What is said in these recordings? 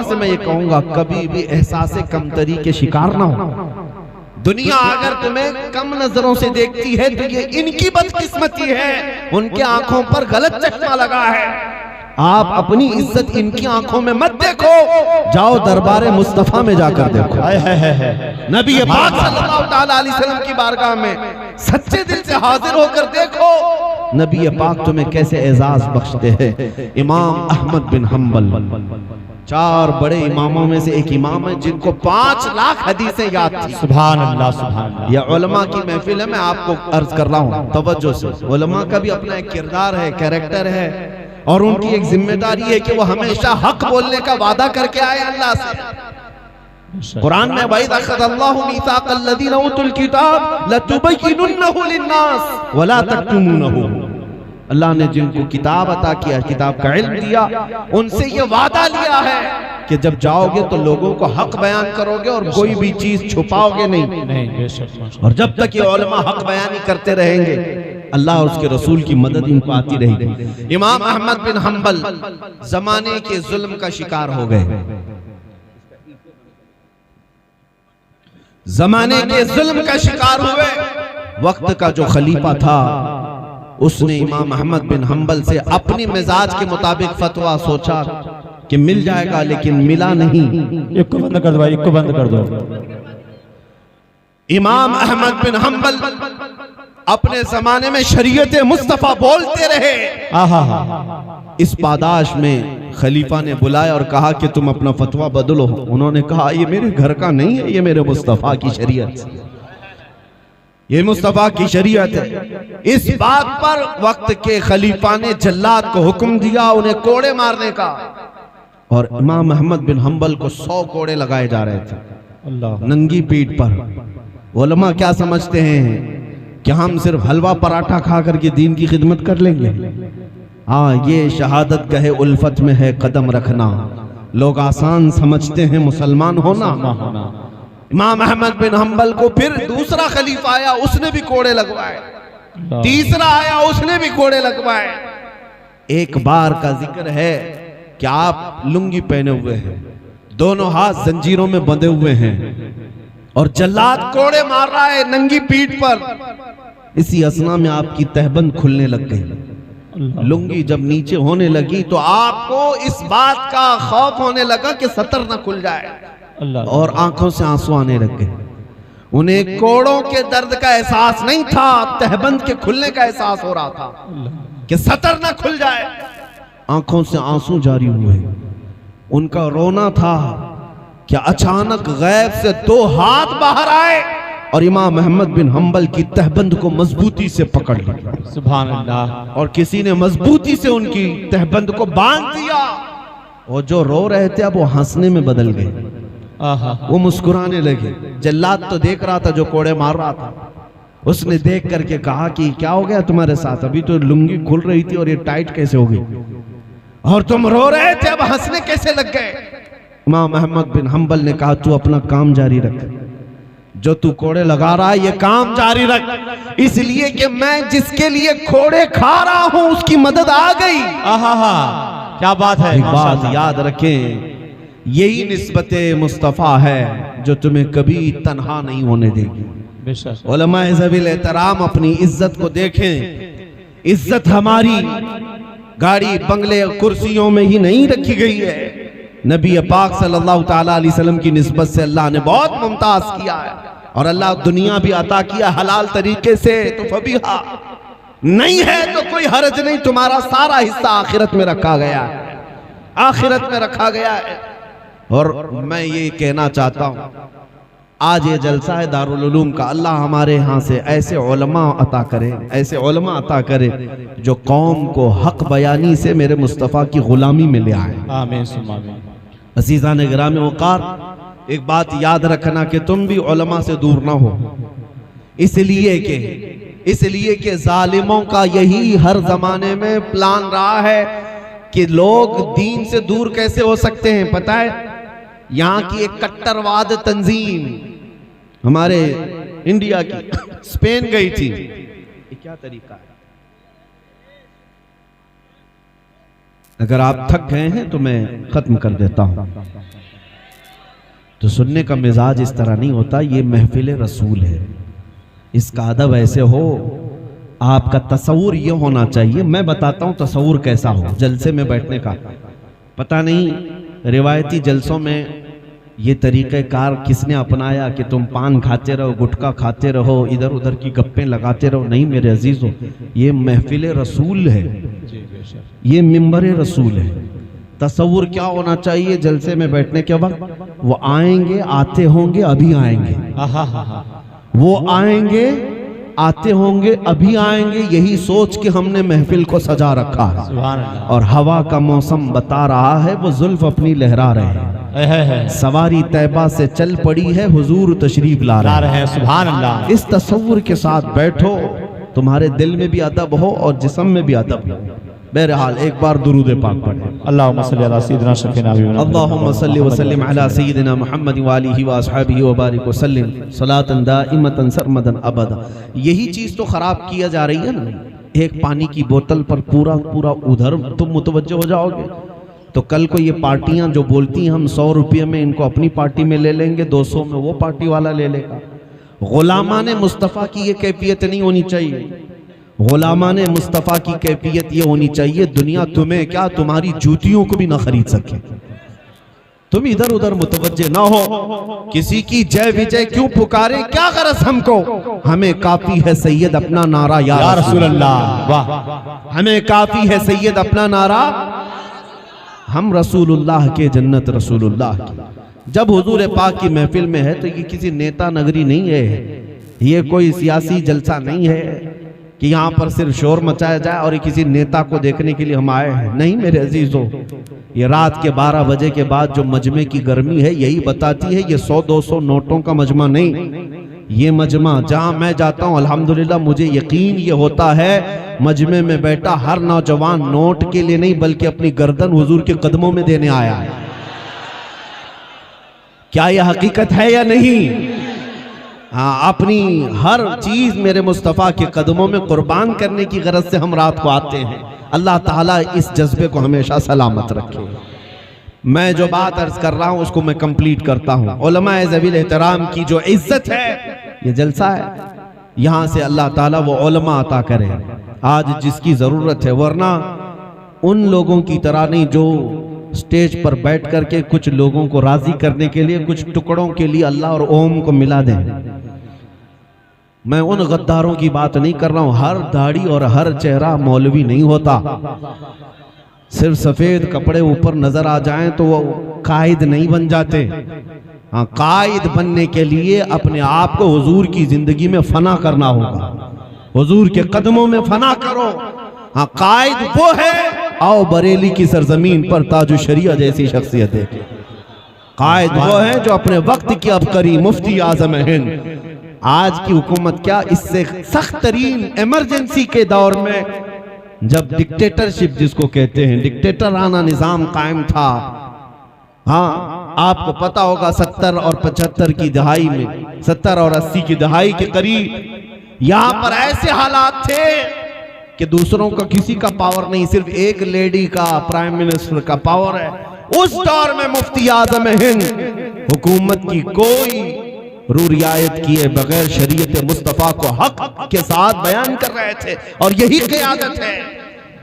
से मैं ये कहूंगा, कभी भी एहसास कमतरी के शिकार ना हो। दुनिया अगर तुम्हें कम नजरों से देखती है तो ये इनकी बदकिस्मती है, उनके आंखों पर गलत चश्मा लगा है। आप अपनी इज्जत इनकी आंखों में मत देखो, जाओ दरबार मुस्तफा में जाकर देखो। नबी पाक सल्लल्लाहु तआला अलैहि वसल्लम की बारगाह में सच्चे दिल से हाजिर होकर देखो, नबी पाक तुम्हें कैसे एजाज बख्शते हैं। इमाम अहमद बिन हम्बल 4 बड़े इमामों में से एक इमाम है जिनको 5 लाख हदीसें याद थी। सुभान अल्लाह, सुभान अल्लाह। यह उलमा की महफिल है, मैं आपको अर्ज कर रहा हूँ तवज्जो से। उलमा का भी अपना एक किरदार है, कैरेक्टर है, और उनकी एक जिम्मेदारी है कि वो हमेशा हक बोलने का वादा करके आए अल्लाह से। कुरान में वइज़ अख़ज़ल्लाहु मीसाक़ल लज़ीना ऊतुल किताब लतुबय्यिनुन्नहु लिन्नास वला तक्तुमूनहु। अल्लाह ने जिनको किताब अता किया, किताब का इल्म दिया, उनसे ये वादा लिया है कि जब जाओगे तो लोगों को हक बयान करोगे और कोई भी चीज छुपाओगे नहीं। और जब तक ये उलमा हक बयानी करते रहेंगे, अल्लाह और उसके रसूल की मदद इनको आती रहेगी। इमाम अहमद बिन हम्बल जमाने के जुल्म का शिकार हो गए, जमाने के जुल्म का शिकार हुए। वक्त का जो खलीफा था उसने इमाम अहमद बिन हम्बल से अपनी मिजाज के मुताबिक फतवा सोचा कि मिल जाएगा, लेकिन मिला नहीं। एक को बंद कर दो भाई, एक को बंद कर दो। इमाम अहमद बिन हम्बल अपने जमाने में शरीयत मुस्तफा बोलते रहे। इस पादाश में खलीफा ने बुलाया और कहा कि तुम अपना फतवा बदलो। उन्होंने कहा ये मेरे घर का नहीं है, ये मेरे मुस्तफा की शरीयत, ये मुस्तफा की शरीयत है। इस बात पर वक्त के खलीफा ने जल्लाद को हुक्म दिया उन्हें कोड़े मारने का, और इमाम अहमद बिन हम्बल को 100 कोड़े लगाए जा रहे थे नंगी पीठ पर। उलमा क्या समझते हैं कि हम सिर्फ हलवा पराठा खा करके दीन की खिदमत कर लेंगे? हाँ, ये शहादत गहे उल्फत में है कदम रखना। लोग आसान समझते हैं मुसलमान होना। इमाम अहमद बिन हम्बल को फिर दूसरा खलीफा आया, उसने भी कोड़े लगवाए। तीसरा आया, उसने भी कोड़े लगवाए। एक बार का जिक्र है कि आप लुंगी पहने हुए हैं, दोनों हाथ जंजीरों में बंधे हुए हैं, और जल्लाद कोड़े मार रहा है नंगी पीठ पर। इसी असना में आपकी तहबंद खुलने लग गई। लुंगी जब नीचे होने लगी तो आपको इस बात का खौफ होने लगा कि सतर न खुल जाए, और आंखों से आंसू आने लग गए। उन्हें कोड़ों के दर्द का एहसास नहीं था, तहबंद के खुलने का एहसास हो रहा था कि सतर न खुल जाए। आंखों से आंसू जारी हुए। उनका रोना था कि अचानक गैब से 2 हाथ बाहर आए और इमाम अहमद बिन हम्बल की तहबंद को मजबूती से पकड़ लिया। सुभान अल्लाह। और किसी ने मजबूती से उनकी तहबंद को बांध दिया, और जो रो रहे थे अब वो हंसने में बदल गए, वो मुस्कुराने लगे। जल्लाद तो देख रहा था जो कोड़े मार रहा था, उसने देख करके कहा कि क्या हो गया तुम्हारे साथ? अभी तो लुंगी खुल रही थी और ये टाइट कैसे हो गई, और तुम रो रहे थे, अब हंसने कैसे लग गए? इमाम अहमद बिन हम्बल ने कहा तू अपना काम जारी रख, जो तू कोड़े लगा रहा है ये काम जारी रख, इसलिए कि मैं जिसके लिए कोड़े खा रहा हूं उसकी मदद आ गई। क्या बात है। एक बात याद रखें, यही निस्बते मुस्तफा है जो तुम्हें कभी तन्हा नहीं होने देगी। उलमाए ज़वील एहतराम अपनी इज्जत को देखें। इज्जत हमारी गाड़ी बंगले कुर्सियों में ही नहीं रखी गई है। नबी पाक सल्लल्लाहु ताला अलैहि वसल्लम की निस्बत से अल्लाह ने बहुत मुमताज किया है, और अल्लाह दुनिया भी अता किया हलाल तरीके से, तो फबीहा नहीं है तो कोई हर्ज नहीं। तुम्हारा सारा हिस्सा आखिरत में रखा गया है, आखिरत में रखा गया है। और मैं ये कहना चाहता हूँ, आज ये जलसा है दारुल उलूम का, अल्लाह हमारे यहाँ से ऐसे उलमा अता करे, ऐसे उलमा अता करे जो कौम को हक बयानी से मेरे मुस्तफ़ा की गुलामी में ले आए। आमीन। अज़ीज़ान गिरामी वक़ार, एक बात याद रखना कि तुम भी उलमा से दूर ना हो, इसलिए कि जालिमों का यही हर जमाने में प्लान रहा है कि लोग दीन से दूर कैसे हो सकते हैं। पता है, यहाँ की एक कट्टरवाद तंजीम हमारे इंडिया की स्पेन गई थी। ये क्या तरीका है? अगर आप थक गए हैं तो मैं खत्म कर देता हूं। तो सुनने का मिजाज इस तरह नहीं होता, ये महफिल रसूल है, इसका अदब ऐसे हो, आपका तसव्वुर ये होना चाहिए। मैं बताता हूँ तसव्वुर कैसा हो जलसे में बैठने का। पता नहीं रिवायती जलसों में ये तरीक़ेकार किसने अपनाया कि तुम पान खाते रहो, गुटखा खाते रहो, इधर उधर की गप्पें लगाते रहो। नहीं मेरे अजीज़ों, ये महफिल रसूल है, ये मिंबर रसूल है। तसव्वुर क्या होना चाहिए जलसे में बैठने के वक्त? वो आएंगे, आते होंगे, अभी आएंगे, वो आएंगे, आते होंगे, अभी आएंगे, यही सोच के हमने महफिल को सजा रखा है। और हवा का मौसम बता रहा है वो जुल्फ अपनी लहरा रहे हैं, सवारी तैबा से चल पड़ी है, हुजूर तशरीफ ला रहे हैं। सुभान अल्लाह। इस तसव्वुर के साथ बैठो, तुम्हारे दिल में भी अदब हो और जिस्म में भी अदब हो। बहरहाल एक बार दुरूद पाक पढ़ें। अल्लाहुम्मा सल्ली अला सय्यिदिना शफ़ीना अल्लाहुम्मा सल्लि व सल्लिम अला सय्यिदिना मुहम्मद व आलिहि व अस्हाबिहि व बारिक व सल्लिम सलातन दाइमतन सरमदन अबदा। यही चीज तो खराब किया जा रही है ना। एक पानी की बोतल पर पूरा पूरा उधर तुम मुतवज्जो हो जाओगे तो कल को ये पार्टियां जो बोलती हैं हम 100 रुपये में इनको अपनी पार्टी में ले लेंगे, 200 में वो पार्टी वाला ले लेगा। गुलामाने मुस्तफ़ा की ये कैफियत नहीं होनी चाहिए। गुलामाने मुस्तफ़ा की कैफियत ये होनी चाहिए, दुनिया तुम्हें क्या तुम्हारी जूतियों को भी ना खरीद सके। तुम इधर उधर मुतवज्जे ना हो, किसी की जय विजय क्यों पुकारे, क्या गरज हमको, हमें काफी है सैयद अपना नारा या रसूल अल्लाह। वाह, हमें काफी है सैयद अपना नारा, हम रसूलुल्लाह के जन्नत रसूलुल्लाह की। जब हुजूर पाक की महफिल में है तो ये किसी नेता नगरी नहीं है, ये कोई सियासी जलसा नहीं है कि यहाँ पर सिर्फ शोर मचाया जाए और किसी नेता को देखने के लिए हम आए हैं। नहीं मेरे अजीजों, ये रात के 12 बजे के बाद जो मजमे की गर्मी है यही बताती है। ये 100-200 नोटों का मजमा नहीं, ये मजमा जहाँ मैं जाता हूँ अल्हम्दुलिल्लाह मुझे यकीन ये होता है मजमे में बैठा हर नौजवान नोट के लिए नहीं बल्कि अपनी गर्दन हुजूर के कदमों में देने आया है। क्या यह हकीकत है या नहीं? हाँ, अपनी हर चीज मेरे मुस्तफ़ा के कदमों में कुर्बान करने की गरज से हम रात को आते हैं। अल्लाह ताला इस जज्बे को हमेशा सलामत रखे। मैं जो बात अर्ज कर रहा हूं उसको मैं कंप्लीट करता हूं। उलमाए ज़वील एहतराम की जो इज्जत है, ये जलसा है, यहां से अल्लाह ताला वो उलमा अता करे आज जिसकी जरूरत है, वरना उन लोगों की तरह नहीं जो स्टेज पर बैठ करके कुछ लोगों को राजी करने के लिए कुछ टुकड़ों के लिए अल्लाह और ओम को मिला दें। मैं उन गद्दारों की बात नहीं कर रहा हूं। हर दाढ़ी और हर चेहरा मौलवी नहीं होता। सिर्फ सफेद कपड़े ऊपर नजर आ जाएं तो वो कायद नहीं बन जाते। हाँ, कायद बनने के लिए अपने आप को हुजूर की जिंदगी में फना करना होगा, हुजूर के कदमों में फना करो। हाँ, कायद वो है, आओ बरेली की सरजमीन पर ताजु शरिया जैसी शख्सियत है। कायद वो है जो अपने वक्त की अबकरी मुफ्ती आजम हिंद। आज की हुकूमत क्या, इससे सख्त तरीन इमरजेंसी के दौर में जब डिक्टेटरशिप जिसको कहते हैं, डिक्टेटराना निजाम कायम था। हाँ, आपको पता होगा 70 और 75 की दहाई में, 70 और 80 की दहाई के करीब यहाँ पर ऐसे हालात थे कि दूसरों का किसी का पावर नहीं, सिर्फ एक लेडी का, प्राइम मिनिस्टर का पावर है। उस दौर में मुफ्ती आजम हिंद हुकूमत की कोई रू रियायत किए बगैर शरीयत मुस्तफ़ा को हक के साथ बयान कर रहे थे। और यही क़यादत है,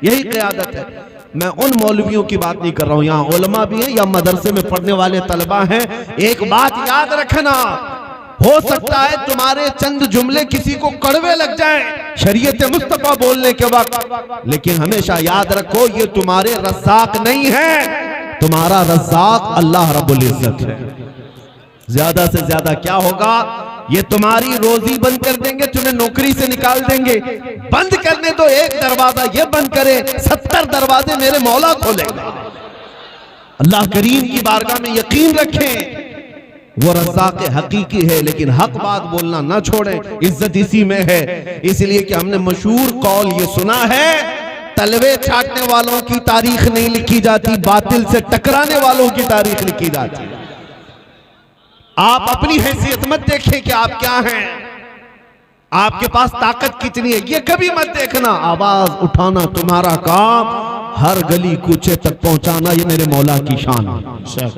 यही क़यादत है। मैं उन मौलवियों की बात नहीं कर रहा हूं, यहाँ उलमा भी हैं या मदरसे में पढ़ने वाले तलबा हैं। एक बात याद रखना, हो सकता है तुम्हारे चंद जुमले किसी को कड़वे लग जाएं शरीयत मुस्तफ़ा बोलने के वक्त, लेकिन हमेशा याद रखो ये तुम्हारे रज़्ज़ाक़ नहीं है, तुम्हारा रज़्ज़ाक़ अल्लाह रब्बुल इज़्ज़त है। ज्यादा से ज्यादा क्या होगा, ये तुम्हारी रोजी बंद कर देंगे, तुम्हें नौकरी से निकाल देंगे। बंद करने तो एक दरवाजा, ये बंद करे 70 दरवाजे मेरे मौला खोलेगा। अल्लाह करीम की बारगाह में यकीन रखें, वो रज़्ज़ाक़ हकीकी है, लेकिन हक बात बोलना ना छोड़ें। इज्जत इसी में है। इसलिए कि हमने मशहूर कौल ये सुना है, तलवे छाटने वालों की तारीख नहीं लिखी जाती, बातिल से टकराने वालों की तारीख लिखी जाती है। आप अपनी हैसियत मत देखें कि आप क्या हैं, आपके पास ताकत कितनी है ये कभी मत देखना। आवाज उठाना तुम्हारा काम, हर गली कूचे तक पहुंचाना ये मेरे मौला की शान है।